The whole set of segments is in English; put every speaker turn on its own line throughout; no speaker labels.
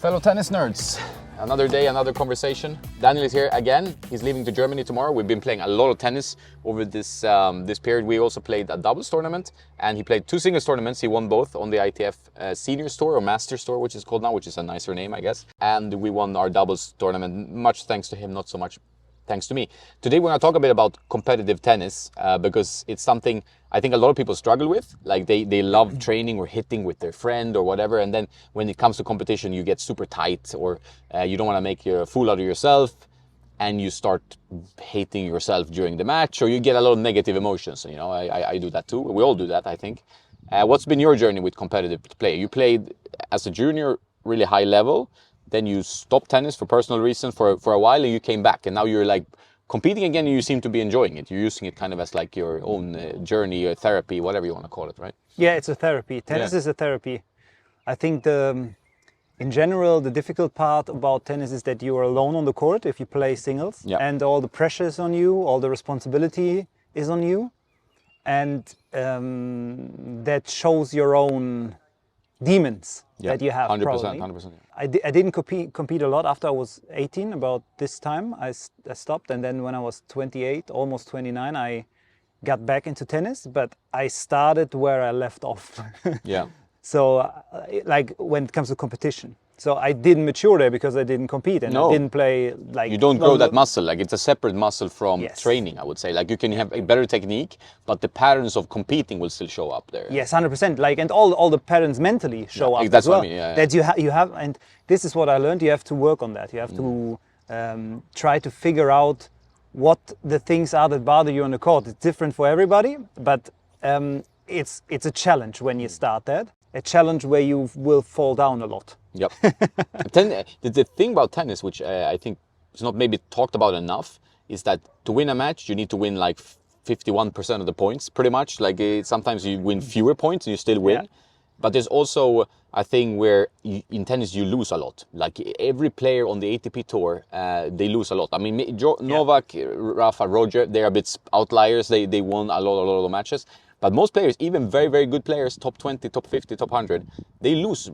Fellow tennis nerds, another day, another conversation. Daniel is here again. He's leaving to Germany tomorrow. We've been playing a lot of tennis over this period. We also played a doubles tournament, and he played two singles tournaments. He won both on the ITF Seniors Tour, or Masters Tour, which is called now, which is a nicer name, I guess. And we won our doubles tournament, much thanks to him, not so much thanks to me. Today we're going to talk a bit about competitive tennis because it's something I think a lot of people struggle with. Like they love training or hitting with their friend or whatever, and then when it comes to competition you get super tight, or you don't want to make a fool out of yourself, and you start hating yourself during the match, or you get a lot of negative emotions. You know, I do that too. We all do that, I think. What's been your journey with competitive play? You played as a junior really high level, then you stopped tennis for personal reasons for a while, and you came back, and now you're like competing again, and you seem to be enjoying it. You're using it kind of as like your own journey or therapy, whatever you want to call it, right?
Yeah, it's a therapy. Tennis is a therapy. I think in general, the difficult part about tennis is that you are alone on the court if you play singles, and all the pressure is on you, all the responsibility is on you, and that shows your own demons that you have. 100%, probably.
100%.
I didn't compete a lot after I was 18. About this time I stopped, and then when I was 28, almost 29, I got back into tennis, but I started where I left off.
Yeah.
So like when it comes to competition. So I didn't mature there because I didn't compete, and I didn't play like...
You don't grow that muscle, like it's a separate muscle from
Yes.
training, I would say. Like you can have a better technique, but the patterns of competing will still show up there.
Yes, 100%. Like, and all the patterns mentally show up
that's
as well.
what I mean,
That you have, and this is what I learned, you have to work on that. You have to try to figure out what the things are that bother you on the court. It's different for everybody, but it's a challenge when you start that. A challenge where you will fall down a lot.
Yep. The thing about tennis, which I think is not maybe talked about enough, is that to win a match, you need to win like 51% of the points, pretty much. Like sometimes you win fewer points and you still win. Yeah. But there's also a thing where in tennis you lose a lot. Like every player on the ATP Tour, they lose a lot. I mean, Novak, Rafa, Roger, they're a bit outliers. They won a lot of the matches. But most players, even very, very good players, top 20, top 50, top 100, they lose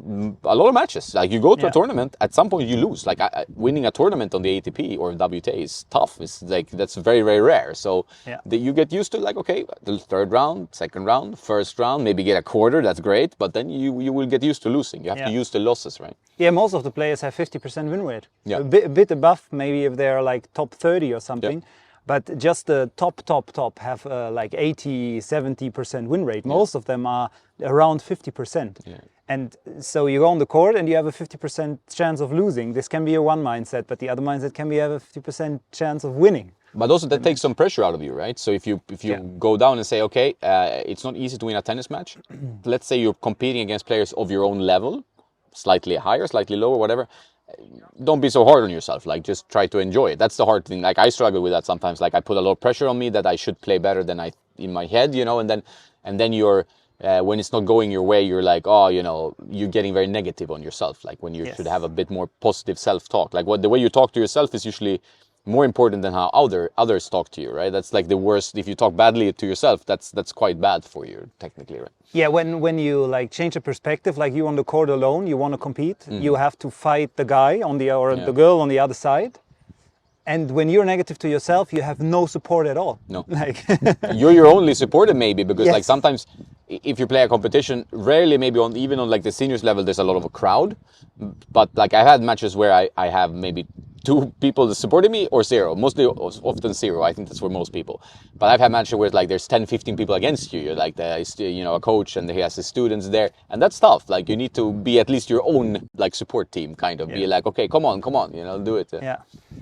a lot of matches. Like you go to a tournament, at some point you lose. Like winning a tournament on the ATP or WTA is tough. It's like, that's very, very rare. So you get used to like, okay, the third round, second round, first round, maybe get a quarter, that's great. But then you will get used to losing. You have to use the losses, right?
Yeah, most of the players have 50% win rate.
Yeah.
A bit above, maybe if they're like top 30 or something. Yeah. But just the top have like 80, 70% win rate. Most of them are around 50%. Yeah. And so you go on the court and you have a 50% chance of losing. This can be a one mindset, but the other mindset can be have a 50% chance of winning.
But also that takes some pressure out of you, right? So if you go down and say, okay, it's not easy to win a tennis match. Let's say you're competing against players of your own level, slightly higher, slightly lower, whatever. Don't be so hard on yourself. Like just try to enjoy it. That's the hard thing. Like I struggle with that sometimes. Like I put a lot of pressure on me that I should play better than I in my head, you know. And then you're when it's not going your way, you're like, oh, you know, you're getting very negative on yourself. Like when you should have a bit more positive self-talk. Like the way you talk to yourself is usually more important than how others talk to you, right? That's like the worst. If you talk badly to yourself, that's quite bad for you technically, right?
Yeah, when you like change the perspective, like you on the court alone, you want to compete, you have to fight the guy on the the girl on the other side. And when you're negative to yourself, you have no support at all.
No.
Like
you're your only supporter maybe, because like sometimes if you play a competition, rarely maybe even on like the seniors level, there's a lot of a crowd. But like I had matches where I have maybe 2 people that supported me or 0, mostly often 0. I think that's for most people. But I've had matches where like there's 10, 15 people against you. You're like a coach and he has his students there, and that's tough. Like you need to be at least your own like support team, kind of be like, okay, come on, you know, do it.
Yeah.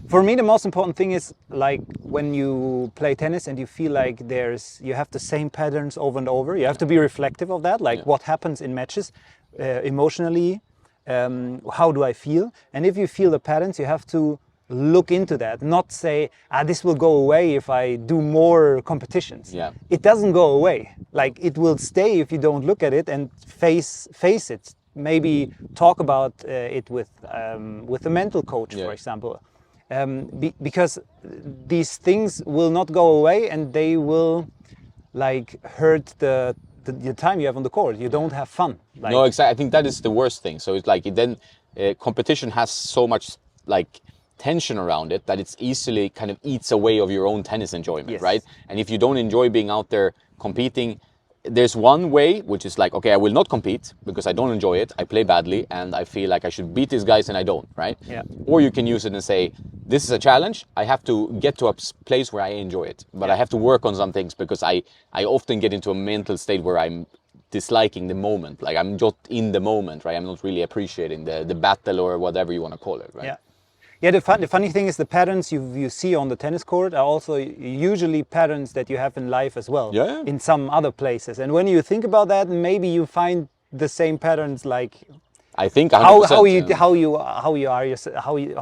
For me, the most important thing is like when you play tennis and you feel like you have the same patterns over and over. You have to be reflective of that, like what happens in matches emotionally. How do I feel? And if you feel the patterns, you have to look into that, not say, this will go away if I do more competitions. Yeah. It doesn't go away. Like it will stay if you don't look at it and face it. Maybe talk about it with a mental coach, for example. Because these things will not go away, and they will like hurt the time you have on the court. You don't have fun.
No, exactly. I think that is the worst thing. So it's like then competition has so much like tension around it that it's easily kind of eats away of your own tennis enjoyment,
Yes.
right? And if you don't enjoy being out there competing, there's one way, which is like, okay, I will not compete because I don't enjoy it. I play badly and I feel like I should beat these guys and I don't, right?
Yeah.
Or you can use it and say, this is a challenge. I have to get to a place where I enjoy it, but I have to work on some things because I often get into a mental state where I'm disliking the moment. Like I'm just in the moment, right? I'm not really appreciating the battle or whatever you want to call it, right?
Yeah. Yeah, the funny thing is the patterns you see on the tennis court are also usually patterns that you have in life as well,
Yeah.
in some other places. And when you think about that, maybe you find the same patterns, like
I think 100%,
how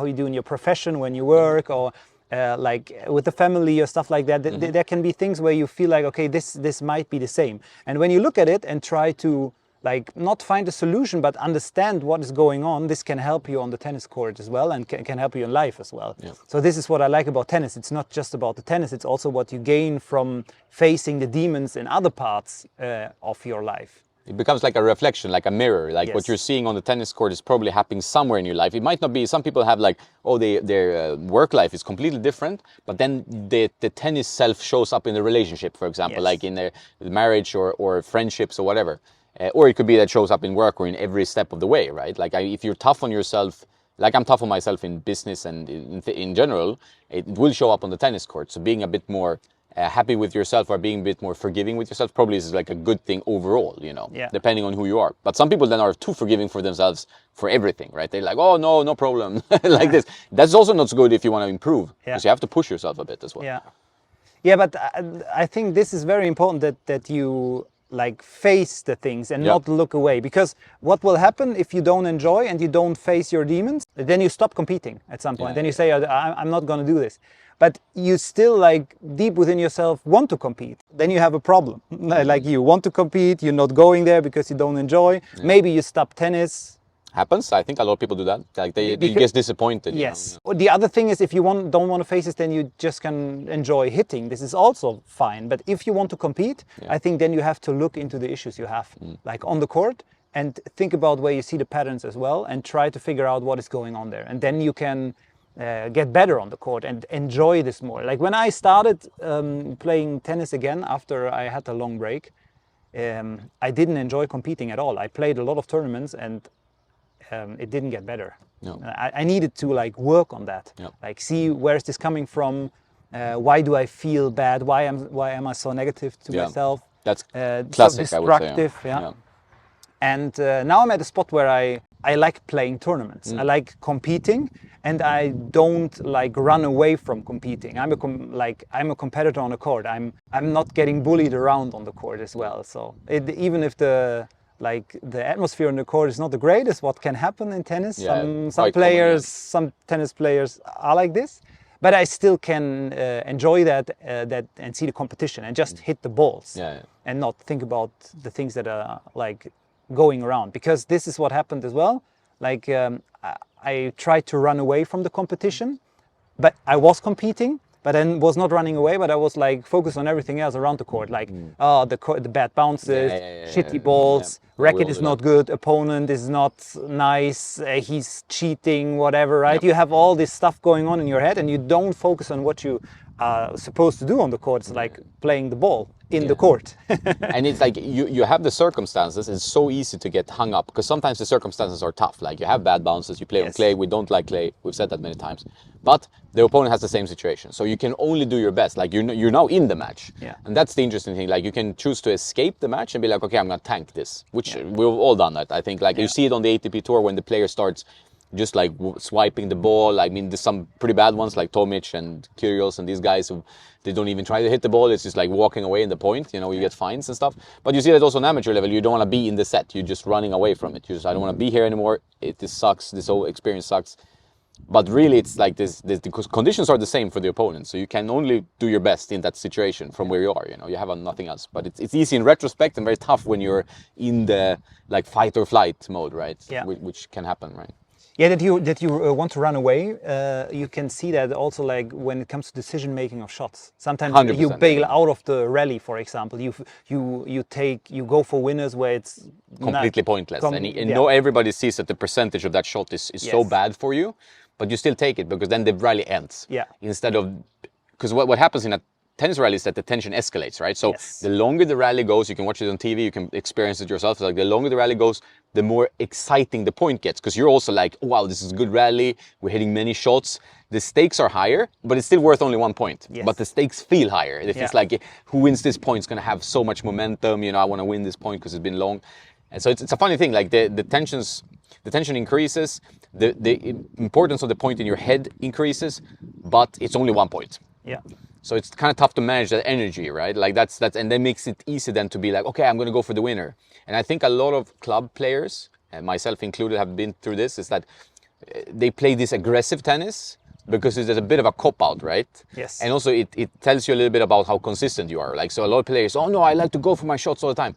you do in your profession when you work, or like with the family or stuff like that. There can be things where you feel like, okay, this might be the same. And when you look at it and try to like not find a solution, but understand what is going on, this can help you on the tennis court as well, and can help you in life as well.
Yeah.
So this is what I like about tennis. It's not just about the tennis, it's also what you gain from facing the demons in other parts of your life.
It becomes like a reflection, like a mirror. Like
Yes.
what you're seeing on the tennis court is probably happening somewhere in your life. It might not be. Some people have like, oh, their work life is completely different, but then the tennis self shows up in the relationship, for example,
Yes.
like in their marriage or friendships or whatever. Or it could be that shows up in work or in every step of the way, right? Like if you're tough on yourself, like I'm tough on myself in business and in general, it will show up on the tennis court. So being a bit more happy with yourself or being a bit more forgiving with yourself probably is like a good thing overall, you know,
Yeah.
depending on who you are. But some people then are too forgiving for themselves for everything, right? They're like, oh, no problem, like this. That's also not so good if you want to improve, because you have to push yourself a bit as well.
Yeah, yeah, but I think this is very important that you like face the things and not look away, because what will happen if you don't enjoy and you don't face your demons, then you stop competing at some point. Then you say, I'm not going to do this. But you still, like, deep within yourself want to compete. Then you have a problem. Like, you want to compete, you're not going there because you don't enjoy. Maybe you stop tennis.
Happens. I think a lot of people do that. Like they get disappointed.
Yes.
You know?
The other thing is, if you don't want to face it, then you just can enjoy hitting. This is also fine. But if you want to compete, I think then you have to look into the issues you have, like on the court, and think about where you see the patterns as well, and try to figure out what is going on there. And then you can get better on the court and enjoy this more. Like when I started playing tennis again after I had a long break, I didn't enjoy competing at all. I played a lot of tournaments and it didn't get better.
No.
I needed to like work on that. Like see, where is this coming from? Why do I feel bad? Why am I so negative to myself?
That's
So
classic,
destructive.
I would say.
And now I'm at a spot where I like playing tournaments. I like competing, and I don't like run away from competing. I'm a competitor on the court. I'm not getting bullied around on the court as well. So even if the atmosphere on the court is not the greatest, what can happen in tennis? Some tennis players are like this, but I still can enjoy that and see the competition and just hit the balls and not think about the things that are like going around, because this is what happened as well. Like I tried to run away from the competition, but I was competing, but then was not running away, but I was like focused on everything else around the court, like the bad bounces, shitty balls, racket is not good, opponent is not nice, he's cheating, whatever, right? You have all this stuff going on in your head, and you don't focus on what you are supposed to do on the court. It's like playing the ball in the court.
And it's like you have the circumstances. It's so easy to get hung up, because sometimes the circumstances are tough. Like you have bad bounces, you play on clay, we don't like clay, we've said that many times. But the opponent has the same situation, so you can only do your best. Like you're now in the match, and that's the interesting thing. Like you can choose to escape the match and be like, okay, I'm gonna tank this, which we've all done that. I think like you see it on the ATP tour when the player starts just like swiping the ball. I mean, there's some pretty bad ones like Tomic and Kyrgios and these guys who they don't even try to hit the ball. It's just like walking away in the point. You know, you get fines and stuff. But you see that also on amateur level. You don't want to be in the set. You're just running away from it. You just, I don't want to be here anymore. This sucks. This whole experience sucks. But really, it's like this. The conditions are the same for the opponent. So you can only do your best in that situation from where you are. You know, you have nothing else. But it's easy in retrospect and very tough when you're in the like fight or flight mode, right?
Yeah.
Which can happen, right?
Yeah, that you want to run away. You can see that also, like when it comes to decision making of shots. Sometimes you
100%,
bail
yeah.
out of the rally, for example. You go for winners where it's
Completely
not,
pointless. And
yeah.
no, everybody sees that the percentage of that shot is so
Yes.
bad for you, but you still take it because then the rally ends.
Yeah.
Instead of, because what happens in a tennis rally is that the tension escalates, right? So
Yes.
the longer the rally goes, you can watch it on TV, you can experience it yourself. It's like the longer the rally goes, the more exciting the point gets, because you're also like, oh, wow, this is a good rally. We're hitting many shots. The stakes are higher, but it's still worth only 1 point.
Yes.
But the stakes feel higher. If
Yeah.
it's like, who wins this point is going to have so much momentum. You know, I want to win this point because it's been long. And so it's a funny thing. Like the tension increases, the importance of the point in your head increases, but it's only 1 point.
Yeah.
So it's kind of tough to manage that energy, right? Like that's and that makes it easy then to be like, okay, I'm going to go for the winner. And I think a lot of club players, and myself included, have been through this. Is that they play this aggressive tennis because there's a bit of a cop out, right?
Yes.
And also it tells you a little bit about how consistent you are. Like, so a lot of players, oh no, I like to go for my shots all the time.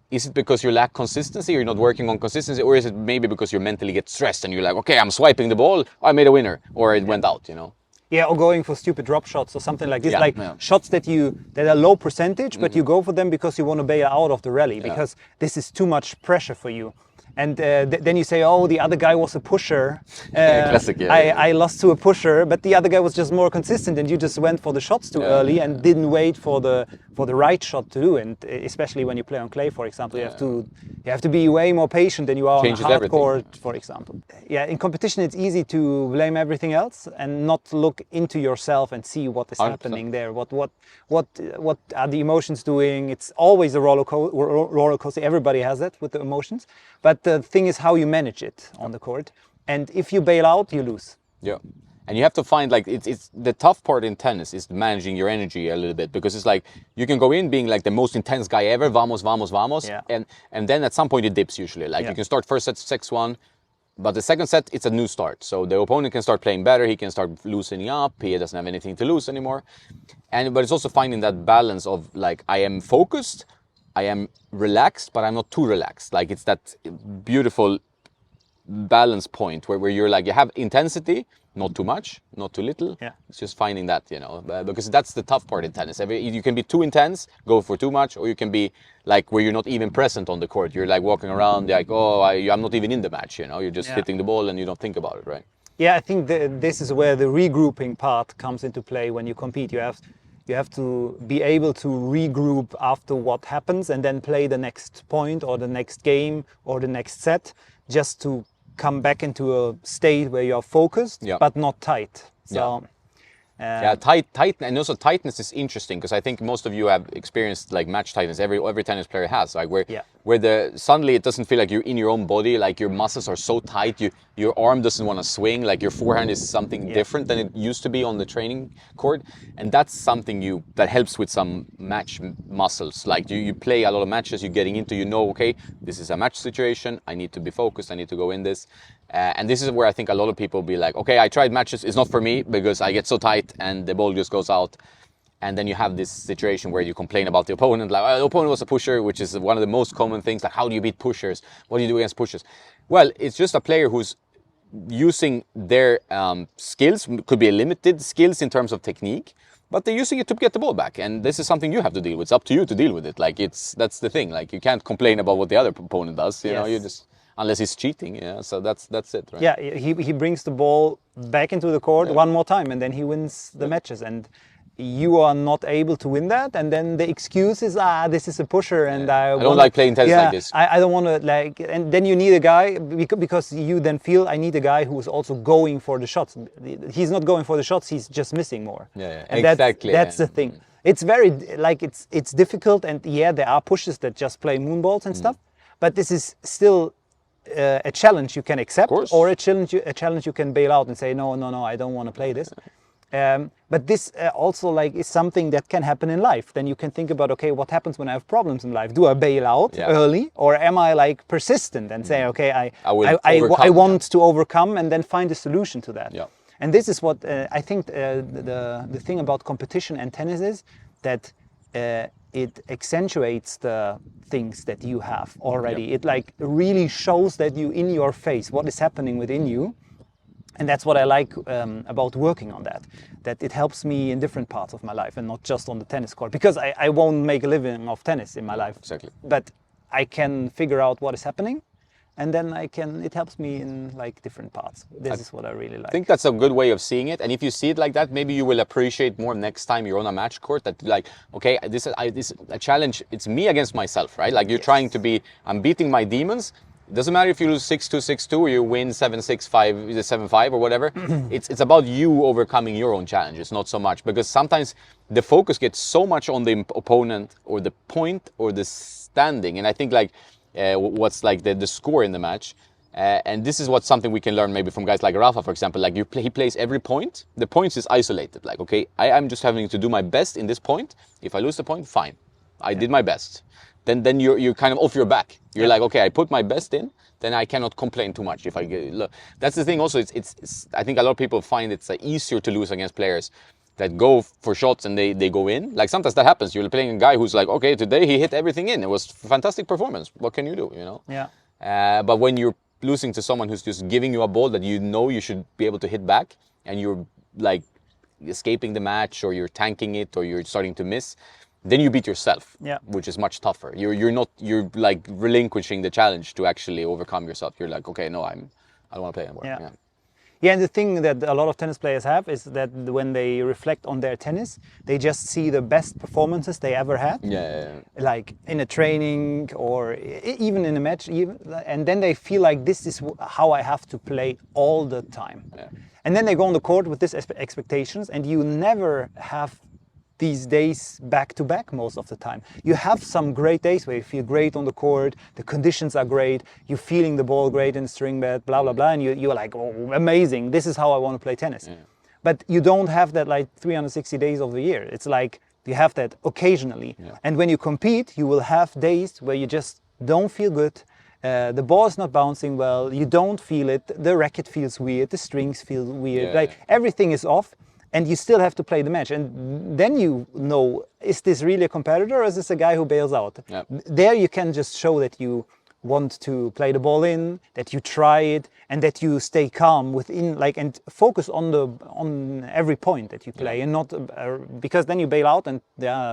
Is it because you lack consistency, you're not working on consistency, or is it maybe because you mentally get stressed and you're like, okay, I'm swiping the ball, I made a winner, or it went out, you know?
Yeah, or going for stupid drop shots or something like this,
Yeah,
like
yeah.
shots that are low percentage, but you go for them because you want to bail out of the rally, because this is too much pressure for you. And then you say, oh, the other guy was a pusher.
Classic, yeah.
I lost to a pusher, but the other guy was just more consistent, and you just went for the shots too early and didn't wait for the right shot to do. And especially when you play on clay, for example, you have to be way more patient than you are
Changes
on a hard
everything.
court, for example. Yeah, in competition, it's easy to blame everything else and not look into yourself and see what is
100%.
happening there. What are the emotions doing? It's always a roller coaster. Everybody has that with the emotions. But the thing is how you manage it on the court. And if you bail out, you lose.
Yeah. And you have to find, like, it's the tough part in tennis is managing your energy a little bit, because it's like you can go in being like the most intense guy ever, vamos, vamos, vamos.
Yeah.
And then at some point it dips usually. Like you can start first set 6-1, but the second set it's a new start. So the opponent can start playing better, he can start loosening up, he doesn't have anything to lose anymore. But it's also finding that balance of like, I am focused, I am relaxed, but I'm not too relaxed. Like it's that beautiful balance point where you're like, you have intensity, not too much, not too little.
Yeah.
It's just finding that, you know, because that's the tough part in tennis. You can be too intense, go for too much, or you can be like where you're not even present on the court. You're like walking around, like, oh, I'm not even in the match, you know, you're just hitting the ball and you don't think about it, right?
Yeah, I think this is where the regrouping part comes into play when you compete. You have to be able to regroup after what happens and then play the next point or the next game or the next set, just to come back into a state where you're focused, but not tight. So,
tight, and also tightness is interesting, because I think most of you have experienced like match tightness. Every tennis player has, like where suddenly it doesn't feel like you're in your own body, like your muscles are so tight, your arm doesn't want to swing, like your forehand is something different than it used to be on the training court, and that's something that helps with some match muscles. Like you play a lot of matches, you're getting into, you know, okay, this is a match situation, I need to be focused, I need to go in this. And this is where I think a lot of people be like, okay, I tried matches, it's not for me because I get so tight and the ball just goes out. And then you have this situation where you complain about the opponent, like, oh, the opponent was a pusher, which is one of the most common things. Like, how do you beat pushers? What do you do against pushers? Well, it's just a player who's using their skills, could be limited skills in terms of technique, but they're using it to get the ball back. And this is something you have to deal with. It's up to you to deal with it. Like, that's the thing. Like, you can't complain about what the other opponent does. You know, you just... Unless he's cheating, yeah. So that's it, right?
Yeah, he brings the ball back into the court one more time, and then he wins the matches. And you are not able to win that, and then the excuse is, this is a pusher, and I
don't like playing tennis like this.
I don't want to, like, and then you need a guy, because you then feel, I need a guy who's also going for the shots. He's not going for the shots, he's just missing more.
And exactly.
That's the thing. It's very, like, it's difficult, and there are pushes that just play moonballs and stuff, but this is still a challenge you can accept, or a challenge you can bail out and say, no, I don't want to play this. But this also, like, is something that can happen in life. Then you can think about, okay, what happens when I have problems in life? Do I bail out early, or am I like persistent and say, okay, I want to overcome, and then find a solution to that? And this is what I think the thing about competition and tennis is, that it accentuates the things that you have already. It like really shows that you in your face what is happening within you. And that's what I like about working on that it helps me in different parts of my life and not just on the tennis court, because I won't make a living of tennis in my life.
Exactly.
But I can figure out what is happening, and then it helps me in like different parts. This is what I really like.
I think that's a good way of seeing it. And if you see it like that, maybe you will appreciate more next time you're on a match court, that like, okay, this is a challenge. It's me against myself, right? Like you're trying to be, I'm beating my demons. It doesn't matter if you lose 6-2, 6-2, or you win 7-6, 7-5 or whatever. It's about you overcoming your own challenges, not so much, because sometimes the focus gets so much on the opponent or the point or the standing. And I think like what's like the score in the match. And this is something we can learn maybe from guys like Rafa, for example. Like he plays every point. The points is isolated. Like, okay, I'm just having to do my best in this point. If I lose the point, fine. I did my best. Then you're kind of off your back. You're like, okay, I put my best in, then I cannot complain too much. If I look, that's the thing. Also, it's I think a lot of people find it's easier to lose against players that go for shots and they go in. Like sometimes that happens. You're playing a guy who's like, okay, today he hit everything in. It was a fantastic performance. What can you do? You know?
Yeah.
But when you're losing to someone who's just giving you a ball that you know you should be able to hit back, and you're like escaping the match, or you're tanking it, or you're starting to miss, then you beat yourself, which is much tougher. You're like relinquishing the challenge to actually overcome yourself. You're like, okay, no, I don't want to play anymore.
Yeah, and the thing that a lot of tennis players have is that when they reflect on their tennis, they just see the best performances they ever had. Like in a training or even in a match, and then they feel like this is how I have to play all the time. And then they go on the court with these expectations, and you never have these days back to back most of the time. You have some great days where you feel great on the court, the conditions are great, you're feeling the ball great in the string bed, blah, blah, blah, and you're like, oh, amazing, this is how I want to play tennis. But you don't have that like 360 days of the year. It's like you have that occasionally. And when you compete, you will have days where you just don't feel good, the ball is not bouncing well, you don't feel it, the racket feels weird, the strings feel weird, like everything is off. And you still have to play the match. And then you know, is this really a competitor, or is this a guy who bails out? There you can just show that you want to play the ball in, that you try it, and that you stay calm within, like, and focus on every point that you play, and not because then you bail out and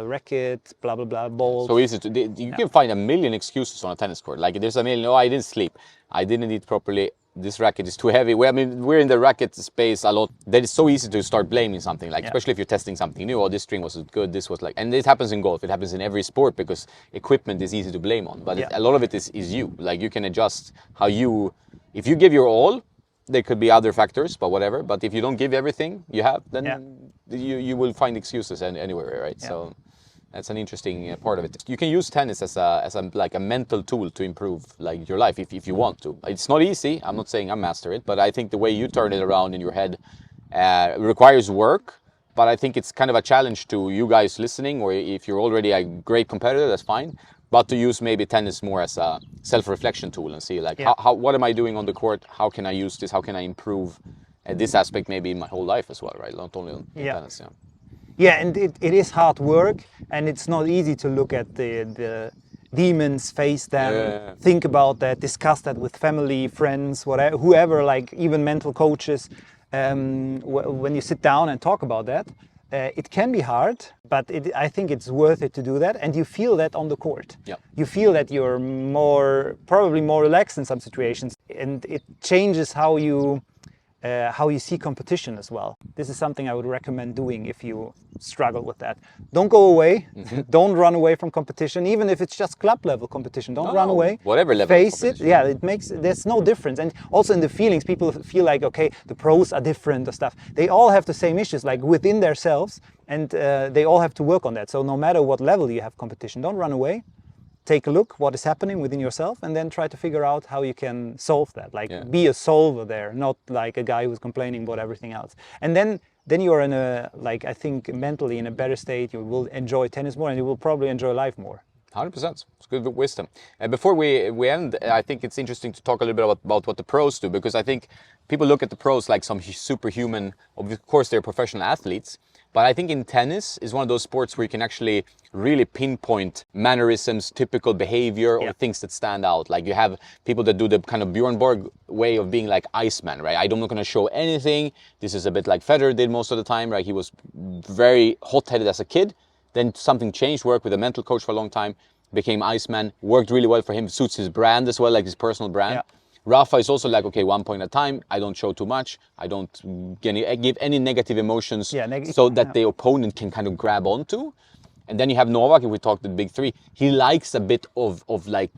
racket, blah blah blah, ball.
So easy to you can find a million excuses on a tennis court. Like there's a million. Oh, I didn't sleep. I didn't eat properly. This racket is too heavy. I mean, we're in the racket space a lot. That it's so easy to start blaming something, like especially if you're testing something new. Oh, this string was good. This was like, and it happens in golf. It happens in every sport because equipment is easy to blame on. But a lot of it is you. Like you can adjust how you. If you give your all, there could be other factors, but whatever. But if you don't give everything you have, then you will find excuses anywhere, right? So. That's an interesting part of it. You can use tennis as a mental tool to improve like your life if you want to. It's not easy. I'm not saying I master it, but I think the way you turn it around in your head requires work. But I think it's kind of a challenge to you guys listening, or if you're already a great competitor, that's fine. But to use maybe tennis more as a self-reflection tool and see like what am I doing on the court? How can I use this? How can I improve this aspect maybe in my whole life as well, right? Not only on tennis.
Yeah, and it is hard work, and it's not easy to look at the demons, face them, think about that, discuss that with family, friends, whatever, whoever, like even mental coaches. When you sit down and talk about that, it can be hard, but I think it's worth it to do that, and you feel that on the court. You feel that you're probably more relaxed in some situations, and it changes how you see competition as well. This is something I would recommend doing if you struggle with that. Don't go away. Don't run away from competition, even if it's just club level competition. Don't run away.
Whatever level.
Face it. Yeah, there's no difference. And also in the feelings, people feel like, okay, the pros are different or stuff. They all have the same issues, like within themselves, and they all have to work on that. So no matter what level you have competition, don't run away. Take a look what is happening within yourself, and then try to figure out how you can solve that. Like be a solver there, not like a guy who's complaining about everything else. And then you're in a, like, I think mentally in a better state. You will enjoy tennis more, and you will probably enjoy life more. 100%.
It's good wisdom. And before we end, I think it's interesting to talk a little bit about what the pros do, because I think people look at the pros like some superhuman. Of course, they're professional athletes, But I think in tennis is one of those sports where you can actually really pinpoint mannerisms, typical behavior, or things that stand out. Like you have people that do the kind of Bjorn Borg way of being like Iceman, right? I'm not going to show anything. This is a bit like Federer did most of the time, right? He was very hot-headed as a kid. Then something changed, worked with a mental coach for a long time, became Iceman, worked really well for him, suits his brand as well, like his personal brand. Yeah. Rafa is also like, okay, 1 point at a time. I don't show too much. I don't give any negative emotions so that the opponent can kind of grab onto. And then you have Novak, if we talk the big three, he likes a bit of like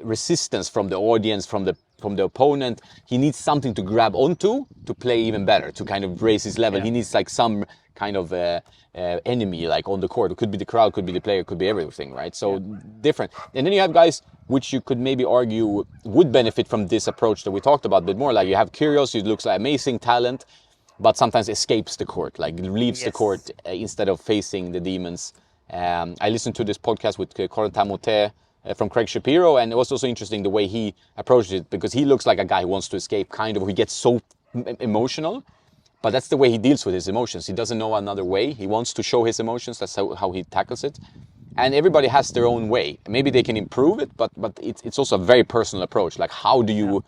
resistance from the audience, from the opponent. He needs something to grab onto to play even better, to kind of raise his level. He needs like some kind of enemy like on the court. It could be the crowd, could be the player, could be everything, right? So different. And then you have guys which you could maybe argue would benefit from this approach that we talked about a bit more. Like you have Kyrgios, who looks like amazing talent, but sometimes escapes the court, like leaves the court instead of facing the demons. I listened to this podcast with Corentin Moutet from Craig Shapiro, and it was also interesting the way he approached it, because he looks like a guy who wants to escape, kind of, who gets so emotional, but that's the way he deals with his emotions. He doesn't know another way. He wants to show his emotions. That's how he tackles it. And everybody has their own way. Maybe they can improve it, but it's also a very personal approach. Like, how do you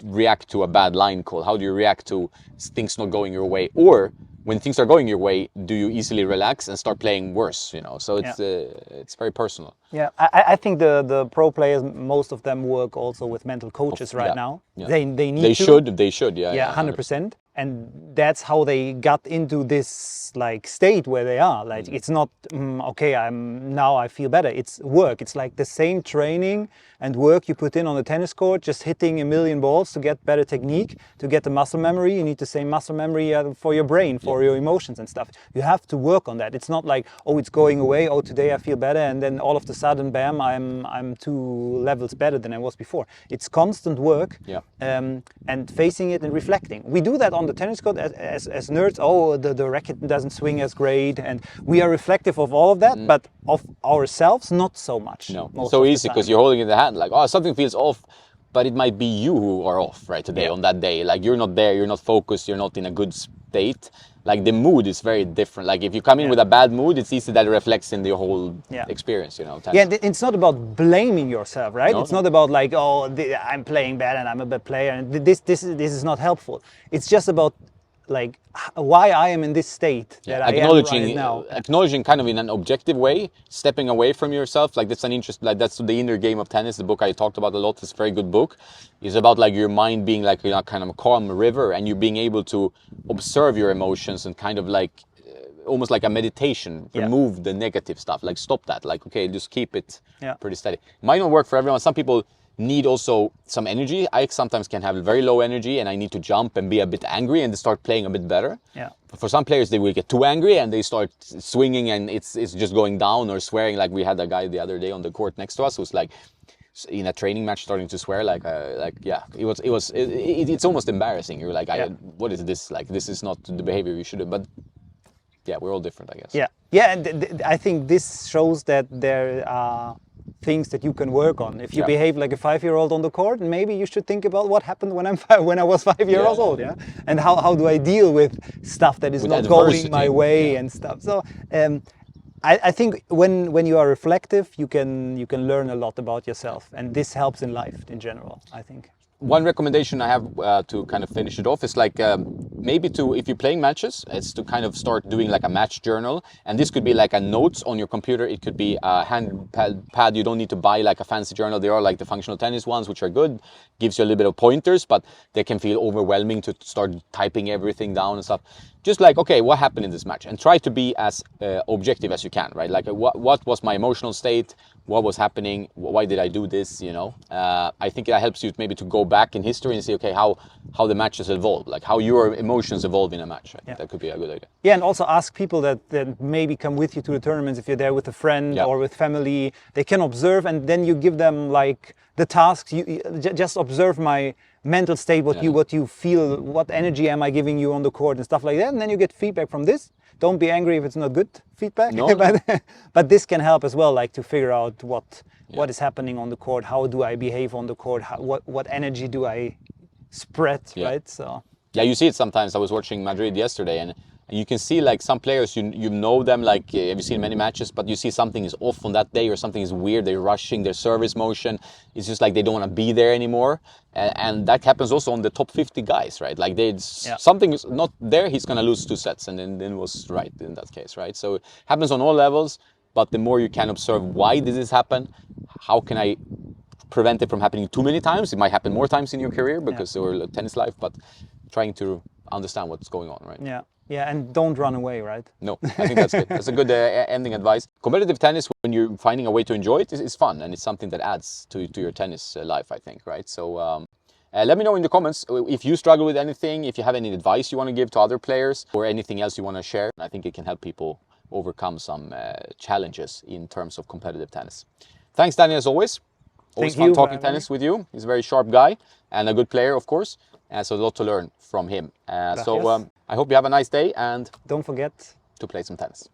react to a bad line call? How do you react to things not going your way? Or when things are going your way, do you easily relax and start playing worse? So it's very personal.
Yeah, I think the pro players, most of them work also with mental coaches right now. Yeah. They need to.
They should. Yeah,
100%. And that's how they got into this like state where they are. Like it's not okay, I feel better. It's work. It's like the same training and work you put in on the tennis court, just hitting a million balls to get better technique, to get the muscle memory. You need the same muscle memory for your brain, for your emotions and stuff. You have to work on that. It's not like, oh, it's going away. Oh, today I feel better, and then all of a sudden, bam, I'm 2 levels better than I was before. It's constant work, and facing it and reflecting. We do that on the tennis court as nerds. Oh, the racket doesn't swing as great, and we are reflective of all of that, but of ourselves, not so much.
No, so easy because you're holding in the hand, like, oh, something feels off, but it might be you who are off right today on that day. Like you're not there, you're not focused, you're not in a good state. Like the mood is very different. Like if you come in with a bad mood, it's easy that it reflects in the whole experience, tennis.
Yeah, it's not about blaming yourself, right? It's not about like, oh, I'm playing bad and I'm a bad player, and this is not helpful. It's just about like why I am in this state that I am right now.
Acknowledging kind of in an objective way, stepping away from yourself. Like that's an interest. Like that's the inner game of tennis. The book I talked about a lot. It's a very good book. It's about like your mind being like kind of a calm river, and you being able to observe your emotions and kind of like almost like a meditation. Remove the negative stuff. Like stop that. Like okay, just keep it pretty steady. It might not work for everyone. Some people need also some energy. I sometimes can have very low energy and I need to jump and be a bit angry and start playing a bit better. But for some players, they will get too angry and they start swinging and it's just going down or swearing. Like we had a guy the other day on the court next to us who's like in a training match starting to swear. It's almost embarrassing. You're like, what is this? Like this is not the behavior you should do. But yeah, we're all different, I guess.
And I think this shows that there are things that you can work on. If you behave like a 5-year-old on the court, maybe you should think about what happened when I was 5 years old, and how do I deal with stuff that is not going my way and stuff. So I think when you are reflective, you can learn a lot about yourself, and this helps in life in general, I think.
One recommendation I have to kind of finish it off is like maybe if you're playing matches, it's to kind of start doing like a match journal. And this could be like a notes on your computer. It could be a hand pad. You don't need to buy like a fancy journal. There are like the functional tennis ones, which are good. Gives you a little bit of pointers, but they can feel overwhelming to start typing everything down and stuff. Just like, okay, what happened in this match? And try to be as objective as you can, right? Like what was my emotional state? What was happening? Why did I do this? I think that helps you maybe to go back in history and see, okay, how the matches evolved, like how your emotions evolve in a match. I think that could be a good idea.
Yeah, and also ask people that maybe come with you to the tournaments. If you're there with a friend or with family, they can observe, and then you give them like the tasks. You just observe my mental state, what you feel, what energy am I giving you on the court and stuff like that, and then you get feedback from this. Don't be angry if it's not good feedback, but this can help as well, like to figure out what is happening on the court, how do I behave on the court, what energy do I spread, right? So
you see it sometimes. I was watching Madrid yesterday, and You can see like some players, you know them, like have you seen many matches, but you see something is off on that day or something is weird, they're rushing their service motion, it's just like they don't want to be there anymore. And that happens also on the top 50 guys, right? Like something is not there, he's going to lose 2 sets, and then was right in that case, right? So it happens on all levels, but the more you can observe why did this happen, how can I prevent it from happening too many times? It might happen more times in your career because you're tennis life, but trying to understand what's going on, right?
Yeah, and don't run away, right?
No, I think that's good. That's a good ending advice. Competitive tennis, when you're finding a way to enjoy it, is fun, and it's something that adds to your tennis life, I think, right? So let me know in the comments if you struggle with anything, if you have any advice you want to give to other players, or anything else you want to share. I think it can help people overcome some challenges in terms of competitive tennis. Thanks, Danny, as always. Always fun talking tennis with you. He's a very sharp guy and a good player, of course. So a lot to learn from him. So I hope you have a nice day, and
don't forget
to play some tennis.